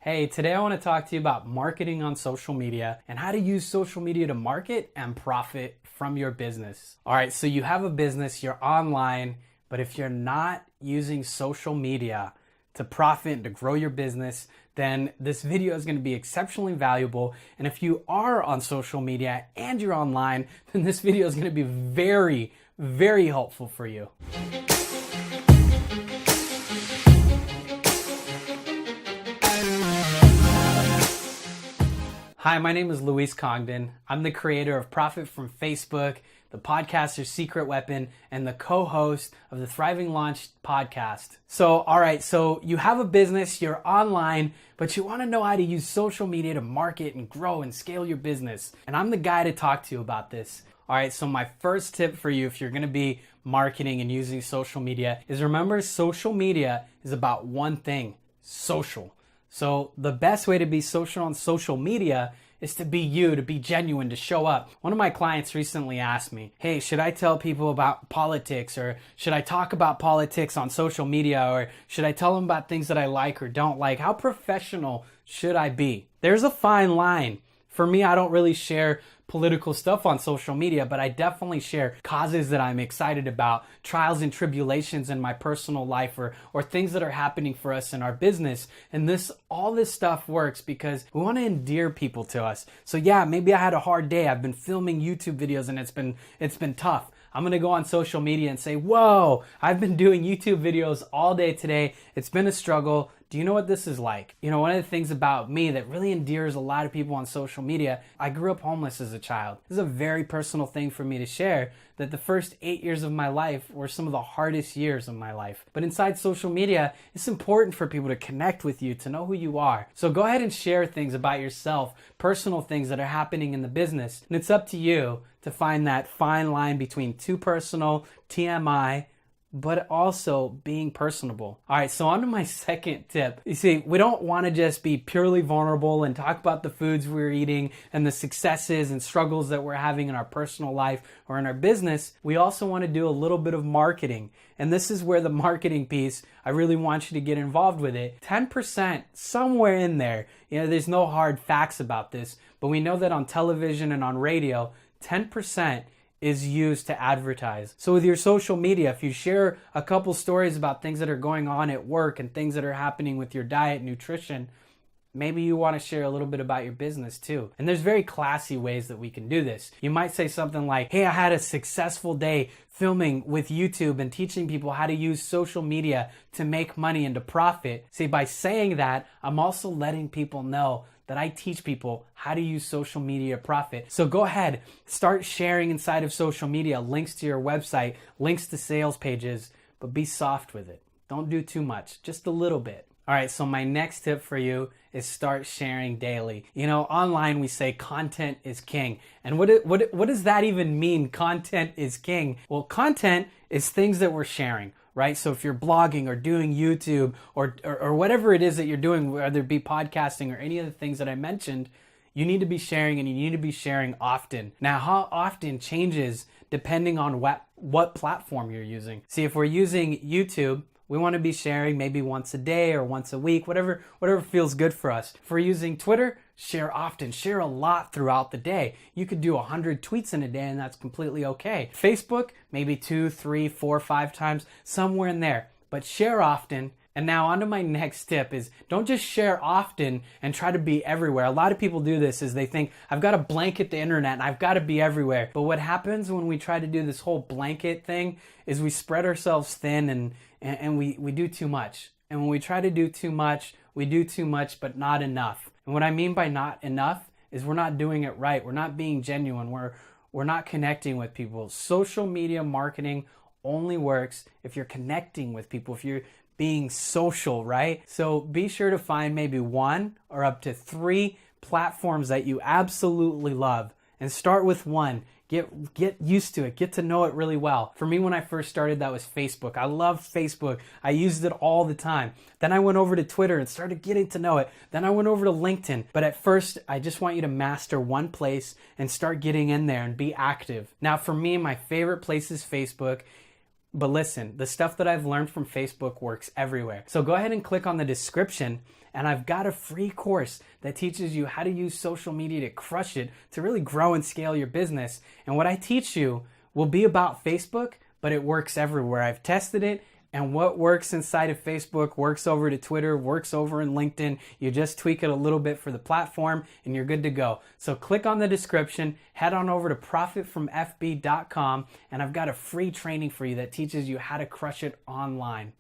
Hey, today I want to talk to you about marketing on social media and how to use social media to market and profit from your business. All right, so you have a business, you're online, but if you're not using social media to profit and to grow your business, then this video is going to be exceptionally valuable. And if you are on social media and you're online, then this video is going to be very, very helpful for you. Hi, my name is Luis Congdon. I'm the creator of Profit from Facebook, the podcaster's secret weapon, and the co-host of the Thriving Launch podcast. So you have a business, you're online, but you want to know how to use social media to market and grow and scale your business. And I'm the guy to talk to you about this. All right, so my first tip for you if you're going to be marketing and using social media is remember social media is about one thing, social. So the best way to be social on social media is to be you, to be genuine, to show up. One of my clients recently asked me, hey, should I tell people about politics, or should I talk about politics on social media, or should I tell them about things that I like or don't like? How professional should I be? There's a fine line. For me, I don't really share political stuff on social media, but I definitely share causes that I'm excited about, trials and tribulations in my personal life, or things that are happening for us in our business. And all this stuff works because we want to endear people to us. So yeah, maybe I had a hard day. I've been filming YouTube videos and it's been tough. I'm going to go on social media and say, whoa, I've been doing YouTube videos all day today. It's been a struggle. Do you know what this is like? You know, one of the things about me that really endears a lot of people on social media, I grew up homeless as a child. This is a very personal thing for me to share, that the first 8 years of my life were some of the hardest years of my life. But inside social media, it's important for people to connect with you, to know who you are. So go ahead and share things about yourself, personal things that are happening in the business. And it's up to you to find that fine line between too personal, TMI, but also being personable. All right, so on to my second tip. You see, we don't want to just be purely vulnerable and talk about the foods we're eating and the successes and struggles that we're having in our personal life or in our business. We also want to do a little bit of marketing. And this is where the marketing piece, I really want you to get involved with it. 10%, somewhere in there. You know, there's no hard facts about this, but we know that on television and on radio, 10% is used to advertise. So with your social media, if you share a couple stories about things that are going on at work and things that are happening with your diet, nutrition, maybe you want to share a little bit about your business too. And there's very classy ways that we can do this. You might say something like, hey, I had a successful day filming with YouTube and teaching people how to use social media to make money and to profit. See, by saying that, I'm also letting people know that I teach people how to use social media to profit. So go ahead, start sharing inside of social media, links to your website, links to sales pages, but be soft with it. Don't do too much, just a little bit. All right, so my next tip for you is start sharing daily. You know, online we say content is king. And what does that even mean, content is king? Well, content is things that we're sharing, right? So if you're blogging or doing YouTube or whatever it is that you're doing, whether it be podcasting or any of the things that I mentioned, you need to be sharing, and you need to be sharing often. Now, how often changes depending on what platform you're using. See, if we're using YouTube, we want to be sharing maybe once a day or once a week, whatever feels good for us. If we're using Twitter, share often, share a lot throughout the day. You could do 100 tweets in a day and that's completely okay. Facebook, maybe 2, 3, 4, 5 times, somewhere in there, but share often. And now on to my next tip is don't just share often and try to be everywhere. A lot of people do this is they think I've got to blanket the internet and I've got to be everywhere. But what happens when we try to do this whole blanket thing is we spread ourselves thin and we do too much. And when we try to do too much, we do too much but not enough. And what I mean by not enough is we're not doing it right. We're not being genuine. We're not connecting with people. Social media marketing only works if you're connecting with people, if you're being social, right? So be sure to find maybe 1 or up to 3 platforms that you absolutely love and start with one. Get used to it. Get to know it really well. For me, when I first started, that was Facebook. I loved Facebook. I used it all the time. Then I went over to Twitter and started getting to know it. Then I went over to LinkedIn. But at first, I just want you to master one place and start getting in there and be active. Now, for me, my favorite place is Facebook. But listen, the stuff that I've learned from Facebook works everywhere. So go ahead and click on the description And I've got a free course that teaches you how to use social media to crush it, to really grow and scale your business. And what I teach you will be about Facebook, but it works everywhere. I've tested it, and what works inside of Facebook works over to Twitter, works over in LinkedIn. You just tweak it a little bit for the platform and you're good to go. So click on the description, head on over to profitfromfb.com, and I've got a free training for you that teaches you how to crush it online.